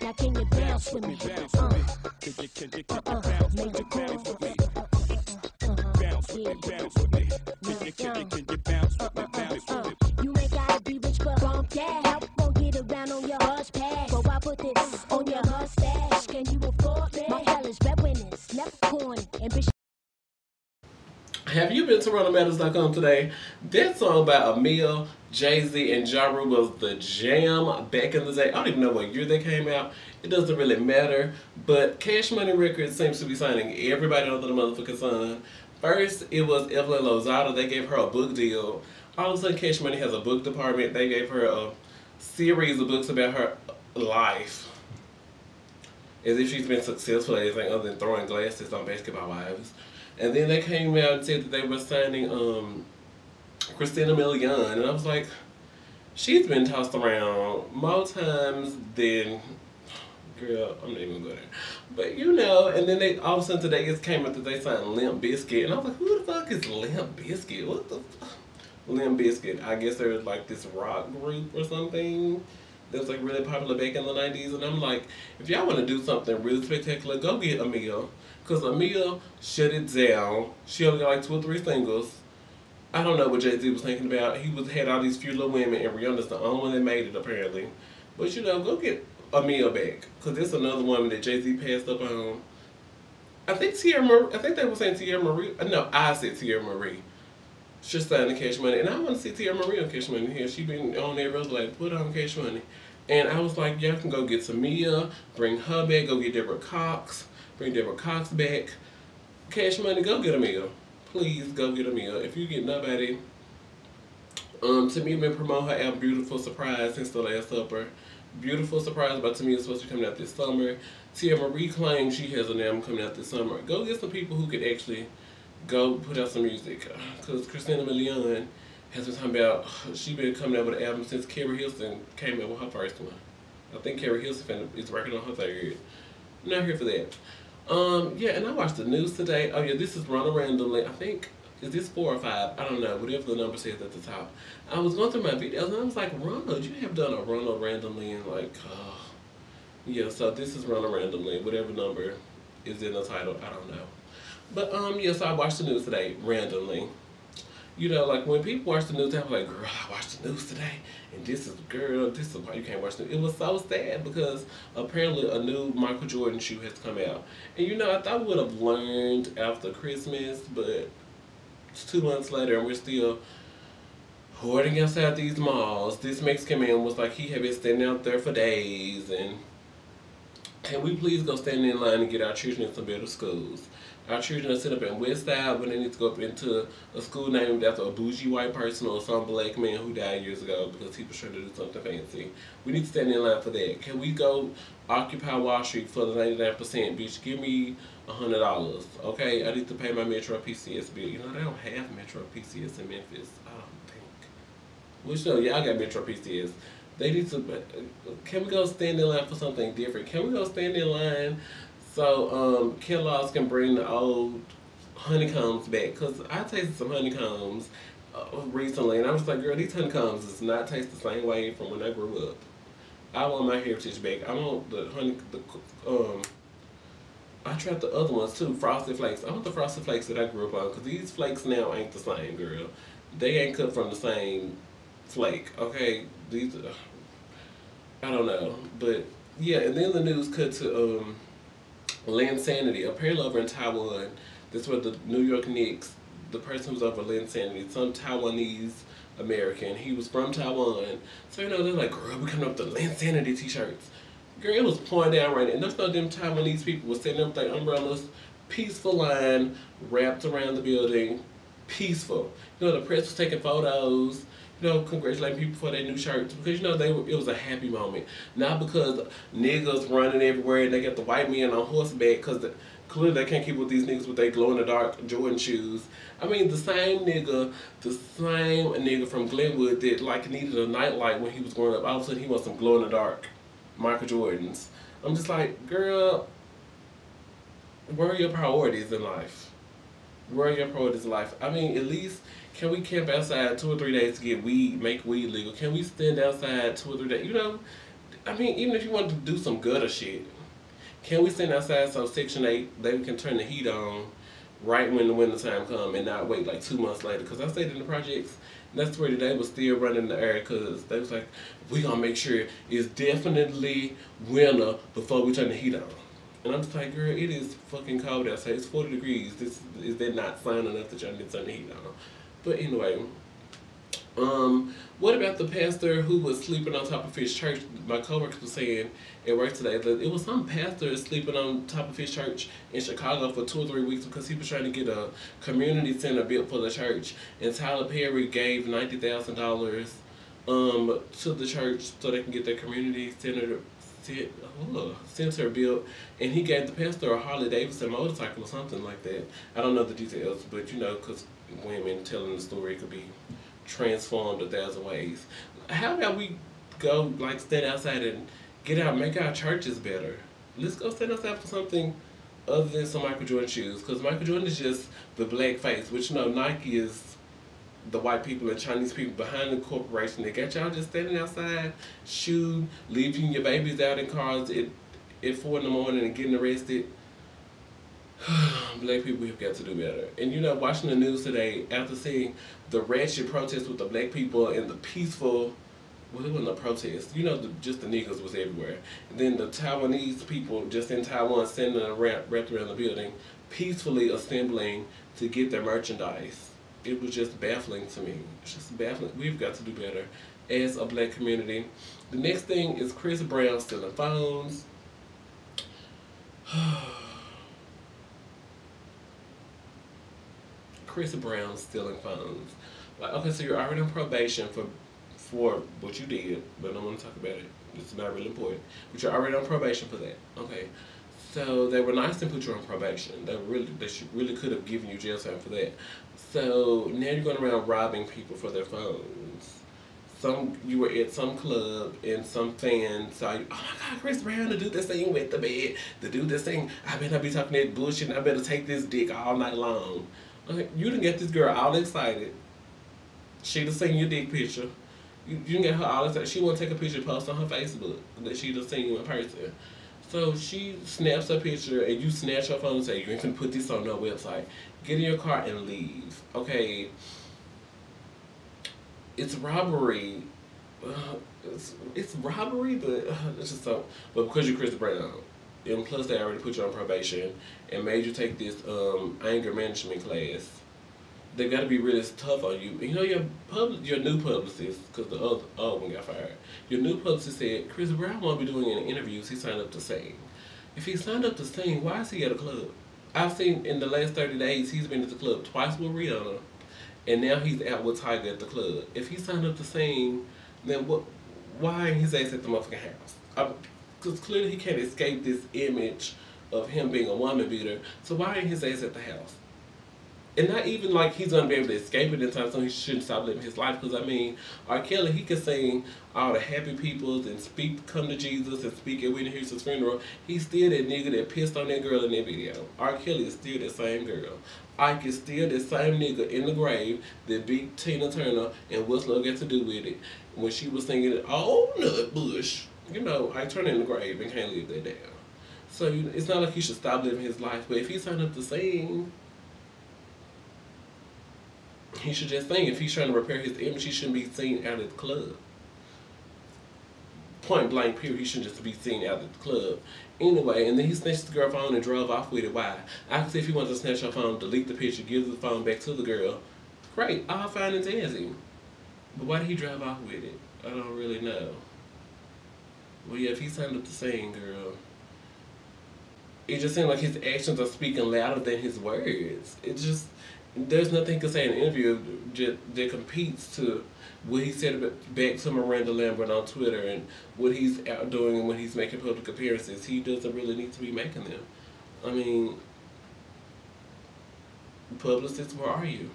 Now can you bounce with me? Can you bounce with me? Bounce with me, bounce with me. Can you bounce with me, bounce with me? You ain't gotta be rich, but bump that. Help won't get around on your hush pad. So I put this on your mustache. Can you afford me? My fellas, breadwinners, never corny, ambitious. Have you been to RonaldMatters.com today? That song by Amil, Jay-Z, and Ja Rule was the jam back in the day. I don't even know what year they came out. It doesn't really matter. But Cash Money Records seems to be signing everybody under the motherfucking sun. First, it was Evelyn Lozada. They gave her a book deal. All of a sudden, Cash Money has a book department. They gave her a series of books about her life. As if she's been successful at anything other than throwing glasses on basketball wives. And then they came out and said that they were signing Christina Milian. And I was like, she's been tossed around more times than, girl, I'm not even going there. But you know, and then they all of a sudden today it came out that they signed Limp Bizkit. And I was like, who the fuck is Limp Bizkit? What the fuck? Limp Bizkit. I guess they're like this rock group or something that was like really popular back in the 90s. And I'm like, if y'all want to do something really spectacular, go get Amil. Because Amil shut it down. She only got like 2 or 3 singles. I don't know what Jay-Z was thinking about. He had all these few little women, and Rihanna's the only one that made it, apparently. But, you know, go get Amil back. Because there's another woman that Jay-Z passed up on. I think they were saying Tierra Marie. No, I said Tierra Marie. She's signing Cash Money. And I want to see Tierra Marie on Cash Money here. She been on there, really like, put on Cash Money. And I was like, y'all can go get Samia, bring her back, go get Deborah Cox. Bring Deborah Cox back. Cash Money, go get Amil. Please go get Amil. If you get nobody, Tamia been promoting her album Beautiful Surprise since the Last Supper. Beautiful Surprise by Tamia is supposed to be coming out this summer. Tia Marie claims she has an album coming out this summer. Go get some people who could actually go put out some music. Because Christina Milian has been talking about, she been coming out with an album since Carrie Hilson came out with her first one. I think Carrie Hilson is working on her third. I'm not here for that. Yeah, and I watched the news today. Oh yeah, this is Ronald Randomly. I think, is this 4 or 5? I don't know, whatever the number says at the top. I was going through my videos and I was like, Ronald, you have done a Ronald Randomly, and like, yeah, so this is Ronald Randomly, whatever number is in the title, I don't know. But yeah, so I watched the news today, randomly. You know, like when people watch the news, I'm like, girl, I watched the news today, and this is why you can't watch the news. It was so sad because apparently a new Michael Jordan shoe has come out. And you know, I thought we would have learned after Christmas, but it's 2 months later and we're still hoarding outside these malls. This Mexican man was like, he had been standing out there for days, and can we please go stand in line and get our children in some better schools? Our children are set up in West Side when they need to go up into a school named after a bougie white person or some black man who died years ago because he was trying to do something fancy. We need to stand in line for that. Can we go occupy Wall Street for the 99%? Bitch, give me $100. Okay, I need to pay my Metro PCS bill. You know, they don't have Metro PCS in Memphis, I don't think. Which, no, y'all got Metro PCS. They need to, can we go stand in line for something different? Can we go stand in line so Kellogg's can bring the old honeycombs back? Because I tasted some honeycombs recently, and I was like, girl, these honeycombs does not taste the same way from when I grew up. I want my heritage back. I want the I tried the other ones too, Frosted Flakes. I want the Frosted Flakes that I grew up on, because these flakes now ain't the same, girl. They ain't cut from the same flake, okay? These, I don't know, but yeah, and then the news cut to Linsanity. Apparently over in Taiwan, that's where the New York Knicks, the person who's over Linsanity, some Taiwanese American, he was from Taiwan. So, you know, they're like, girl, we coming up with the Linsanity T Shirts. Girl, it was pouring down right, and that's not them Taiwanese people were setting up their umbrellas, peaceful line, wrapped around the building, peaceful. You know, the press was taking photos, you know, congratulating people for their new shirts, because, you know, it was a happy moment. Not because niggas running everywhere and they got the white men on horseback, because clearly they can't keep with these niggas with their glow-in-the-dark Jordan shoes. I mean, the same nigga from Glenwood that, like, needed a nightlight when he was growing up, all of a sudden he wants some glow-in-the-dark Michael Jordans. I'm just like, girl, where are your priorities in life? Where are your priorities in life? I mean, at least, can we camp outside 2 or 3 days to get weed, make weed legal? Can we stand outside 2 or 3 days? You know, I mean, even if you want to do some gutter shit, can we stand outside so Section 8, they can turn the heat on right when the winter time come and not wait like 2 months later? Because I stayed in the projects, and that's where they was still running the air because they was like, we gonna make sure it's definitely winter before we turn the heat on. And I'm just like, girl, it is fucking cold outside. It's 40 degrees. Is that not sun enough that y'all need to turn the heat on? But anyway, what about the pastor who was sleeping on top of his church? My coworker was saying at work today that it was some pastor sleeping on top of his church in Chicago for 2 or 3 weeks because he was trying to get a community center built for the church. And Tyler Perry gave $90,000 to the church so they can get their community center built, and he gave the pastor a Harley Davidson motorcycle or something like that. I don't know the details, but you know, because women telling the story could be transformed 1,000 ways. How about we go like stand outside and get out, make our churches better? Let's go stand outside for something other than some Michael Jordan shoes, because Michael Jordan is just the black face, which you know Nike is the white people and Chinese people behind the corporation. They got y'all just standing outside, shooting, leaving your babies out in cars at 4 in the morning and getting arrested. Black people have got to do better. And you know, watching the news today, after seeing the ratchet protests with the black people and the peaceful, well, it wasn't a protest, you know, just the niggas was everywhere. And then the Taiwanese people just in Taiwan standing around, wrapped around the building, peacefully assembling to get their merchandise. It was just baffling to me. It's just baffling. We've got to do better as a black community. The next thing is Chris Brown stealing phones. Chris Brown stealing phones. Like, okay, so you're already on probation for what you did, but I don't want to talk about it. It's not really important. But you're already on probation for that. Okay. So they were nice to put you on probation. They really could have given you jail time for that. So now you're going around robbing people for their phones. You were at some club and some fans saw you, oh my God, Chris Brown, the dude that's saying wet the bed, the dude that's saying, I better be talking that bullshit and I better take this dick all night long. Okay, you didn't get this girl all excited. She done seen your dick picture. You didn't get her all excited. She want to take a picture and post on her Facebook that she done seen you in person. So she snaps a picture and you snatch her phone and say, you ain't gonna put this on no website. Get in your car and leave. Okay. It's robbery. It's robbery, but it's just so. But because you're Chris Brown, and plus they already put you on probation and made you take this anger management class, they got to be really tough on you. You know your new publicist, because the other one got fired. Your new publicist said Chris Brown won't be doing any interviews. He signed up to sing. If he signed up to sing, why is he at a club? I've seen in the last 30 days he's been at the club twice with Rihanna, and now he's out with Tiger at the club. If he signed up to sing, then what? Why ain't his ass at the motherfucking house? Because clearly he can't escape this image of him being a woman beater. So why ain't his ass at the house? And not even like he's gonna be able to escape it in time, so he shouldn't stop living his life. Because I mean, R. Kelly, he could sing all the happy peoples and speak, come to Jesus and speak at Whitney Houston's funeral. He's still that nigga that pissed on that girl in that video. R. Kelly is still that same girl. Ike is still that same nigga in the grave that beat Tina Turner, and what's love got to do with it? When she was singing it, oh nut bush, you know, Ike turned in the grave and can't live that down. So it's not like he should stop living his life, but if he signed up to sing, he should just sing. If he's trying to repair his image, he shouldn't be seen out at the club. Point blank period, he shouldn't just be seen out at the club. Anyway, and then he snatched the girl's phone and drove off with it. Why? I can see if he wants to snatch her phone, delete the picture, give the phone back to the girl. Great, all fine and dandy. But why did he drive off with it? I don't really know. Well, yeah, if he signed up to sing, girl, it just seems like his actions are speaking louder than his words. It just, there's nothing he can say in an interview that competes to what he said back to Miranda Lambert on Twitter and what he's out doing and when he's making public appearances. He doesn't really need to be making them. I mean, publicists, where are you?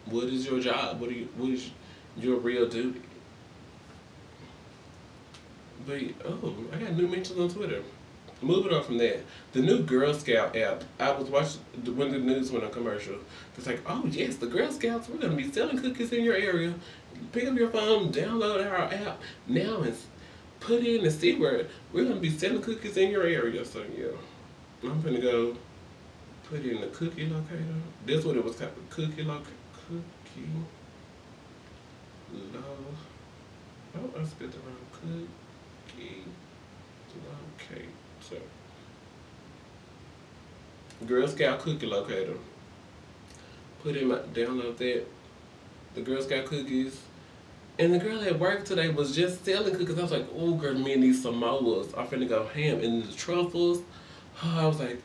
What is your job? What is your real duty? But, oh, I got new mentions on Twitter. Moving on from that, the new Girl Scout app. I was watching when the news went on commercial. It's like, oh yes, the Girl Scouts, we're gonna be selling cookies in your area. Pick up your phone, download our app. Now it's put in and see where we're gonna be selling cookies in your area. So yeah, I'm gonna go put in the cookie locator. That's what it was called, cookie locator. Cookie lo. Oh, I spelled the wrong. Cookie locator. So Girl Scout cookie locator. Put in my download that. The Girl Scout cookies. And the girl at work today was just selling cookies. I was like, oh, girl, me and these Samoas. I'm finna go ham. And the truffles, I was like,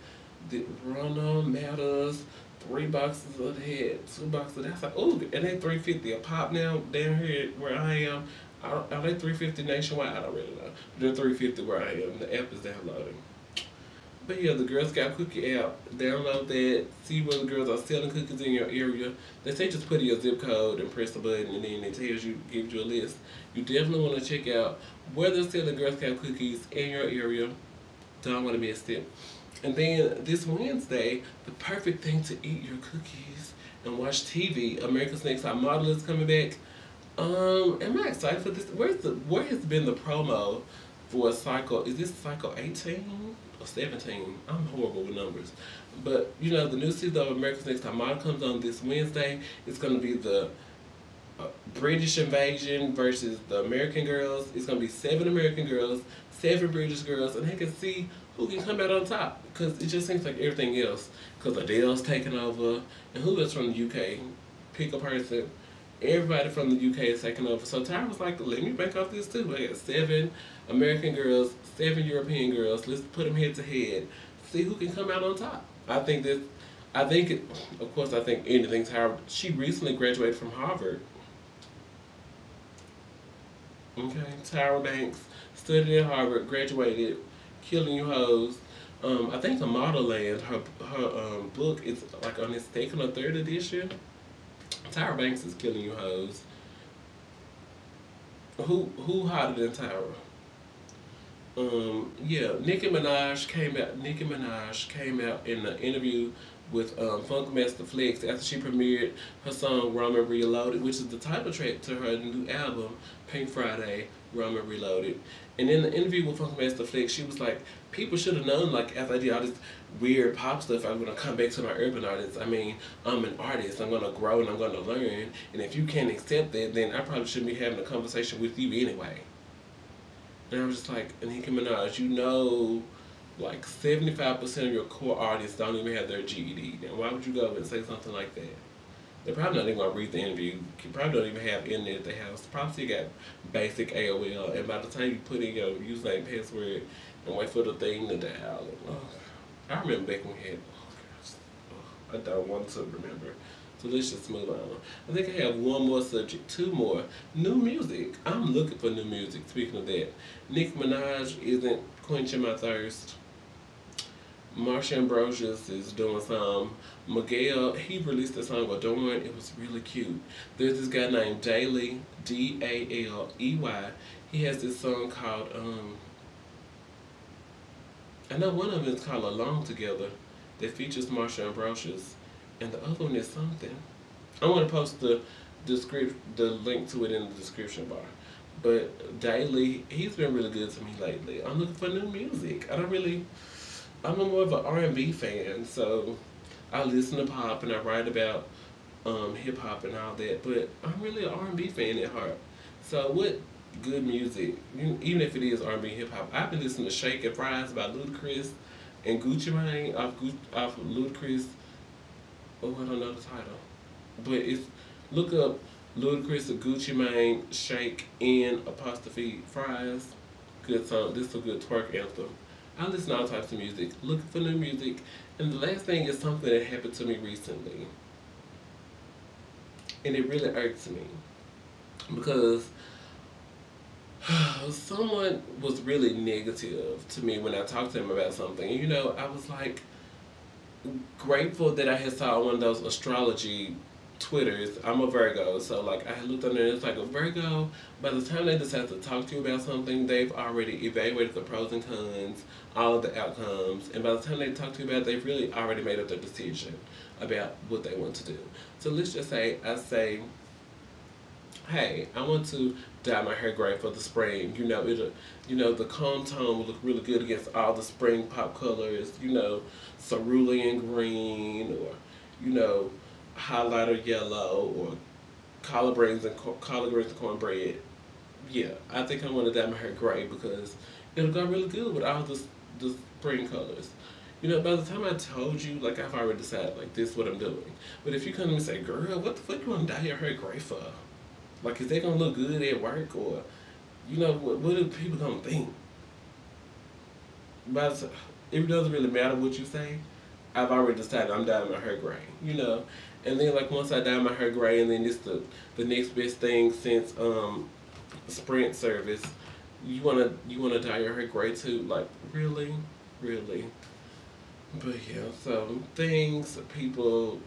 the Ronald Matters, 3 boxes of that, 2 boxes of that. I was like, oh, and they $3.50 a pop now down here where I am. Are they $3.50 nationwide? I don't really know. They're $3.50 where I am. The app is downloading. But yeah, the Girl Scout cookie app, download that, see where the girls are selling cookies in your area. They say just put in your zip code and press the button and then it tells you, gives you a list. You definitely want to check out where they're selling Girl Scout cookies in your area. Don't want to miss it. And then this Wednesday, the perfect thing to eat your cookies and watch TV. America's Next Top Model is coming back. Am I excited for this? Where has been the promo for cycle? Is this cycle 18 or 17? I'm horrible with numbers. But you know, the new season of America's Next Top Model comes on this Wednesday. It's gonna be the British invasion versus the American girls. It's gonna be 7 American girls, 7 British girls, and they can see who can come out on top. Because it just seems like everything else. Because Adele's taking over, and who else from the UK? Pick a person. Everybody from the UK is taking over. So Tyra was like, let me bank off this too. I got 7 American girls, 7 European girls. Let's put them head to head. See who can come out on top. I think of course, I think anything's Tyra. She recently graduated from Harvard. Okay, Tyra Banks studied at Harvard, graduated, killing you hoes. I think the Model Land, her book is like on its 2nd or 3rd edition. Tyra Banks is killing you hoes. Who hotter than Tyra? Yeah, Nicki Minaj came out in an interview with Funkmaster Flex after she premiered her song Ramen Reloaded, which is the title track to her new album, Pink Friday, Ramen Reloaded. And in the interview with Funkmaster Flex, she was like, people should have known, like, after I did all this weird pop stuff, I'm going to come back to my urban artists. I mean, I'm an artist. I'm going to grow and I'm going to learn. And if you can't accept that, then I probably shouldn't be having a conversation with you anyway. And I was just like, Nicki Minaj, you know, like 75% of your core artists don't even have their GED. Then why would you go and say something like that? They're probably not even going to read the interview. You probably don't even have internet at the house. Probably got basic AOL. And by the time you put in your username, password, and wait for the thing to dial. I remember back when we had, I don't want to remember. So let's just move on. I think I have one more subject, 2 more. New music. I'm looking for new music. Speaking of that, Nicki Minaj isn't quenching my thirst. Marsha Ambrosius is doing some. Miguel, he released a song Adorn. It was really cute. There's this guy named Daley, D-A-L-E-Y. He has this song called, I know one of them is called Alone Together that features Marsha Ambrosius. And the other one is something. I'm going to post the link to it in the description bar. But Daley, he's been really good to me lately. I'm looking for new music. I'm more of an R&B fan, so I listen to pop and I write about hip hop and all that, but I'm really an R&B fan at heart. So what good music, even if it is R&B hip hop, I've been listening to Shake and Fries by Ludacris and Gucci Mane off Ludacris. Oh, I don't know the title, but it's look up Ludacris and Gucci Mane, Shake and apostrophe Fries. Good song. This is a good twerk anthem. I listen to all types of music, looking for new music. And the last thing is something that happened to me recently. And it really irks me. Because someone was really negative to me when I talked to them about something. And I was like grateful that I had saw one of those astrology Twitters. I'm a Virgo, so like I looked on there and it's like a Virgo, by the time they decide to talk to you about something, they've already evaluated the pros and cons, all of the outcomes, and by the time they talk to you about it, they've really already made up their decision about what they want to do. So let's just say, I say, hey, I want to dye my hair gray for the spring. The calm tone will look really good against all the spring pop colors. Cerulean green, or you know, highlighter yellow, or collard greens and cornbread. Yeah, I think I want to dye my hair gray because it'll go really good with all the spring colors. By the time I told you, like, I've already decided, like, this is what I'm doing. But if you come to me and say, girl, what the fuck you want to dye your hair gray for? Like, is that going to look good at work? Or, what do people going to think? But it doesn't really matter what you say. I've already decided I'm dyeing my hair gray. And then, like, once I dye my hair gray, and then it's the next best thing since Sprint service, you wanna dye your hair gray too? Like, really? Really? But yeah, so things, people,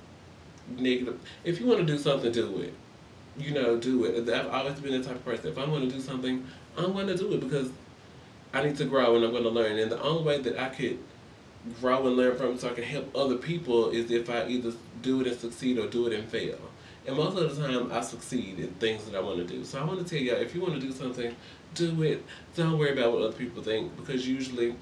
negative. If you want to do something, do it. Do it. I've always been the type of person. If I want to do something, I'm going to do it because I need to grow and I'm going to learn. And the only way that I could grow and learn from it so I can help other people is if I either do it and succeed or do it and fail. And most of the time, I succeed in things that I want to do. So I want to tell y'all, if you want to do something, do it. Don't worry about what other people think, because usually,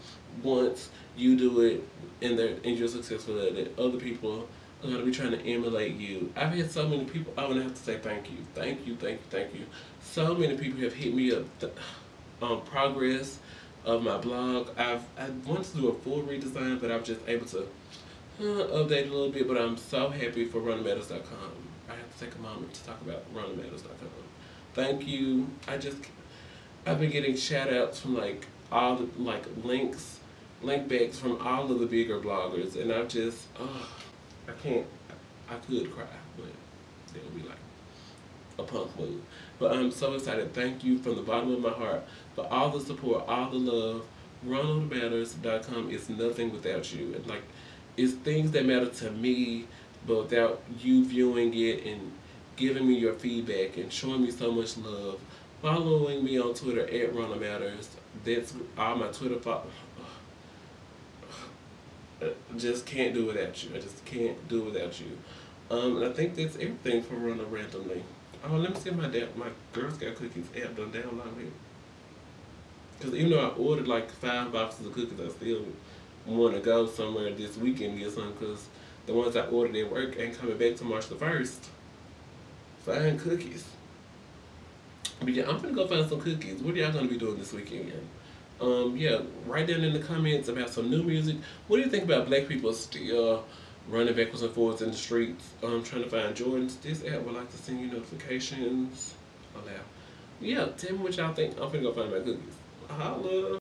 once you do it and you're successful at it, other people are going to be trying to emulate you. I've had so many people. I want to have to say thank you, thank you, thank you, thank you. So many people have hit me up on progress of my blog. I wanted to do a full redesign, but I'm just able to update a little bit. But I'm so happy for RonaldMatters.com. I have to take a moment to talk about RonaldMatters.com. Thank you. I've been getting shout outs from like all the link backs from all of the bigger bloggers, and I could cry, but that would be like a punk move. But I'm so excited. Thank you from the bottom of my heart for all the support, all the love. RonaldMatters.com is nothing without you. And it's things that matter to me, but without you viewing it and giving me your feedback and showing me so much love. Following me on Twitter at Ronald Matters. That's all my Twitter just can't do without you. I just can't do without you. And I think that's everything for Ronald Randomly. Oh, let me see if my Girl Scout cookies app done download here. Because even though I ordered like 5 boxes of cookies, I still want to go somewhere this weekend and get some, because the ones I ordered at work ain't coming back to March the 1st. Find cookies. But yeah, I'm gonna go find some cookies. What are y'all gonna be doing this weekend? Yeah, write down in the comments about some new music. What do you think about black people still running backwards and forwards in the streets, trying to find Jordans? This app would like to send you notifications. Allow. Yeah, tell me what y'all think. I'm finna go find my cookies. Holla.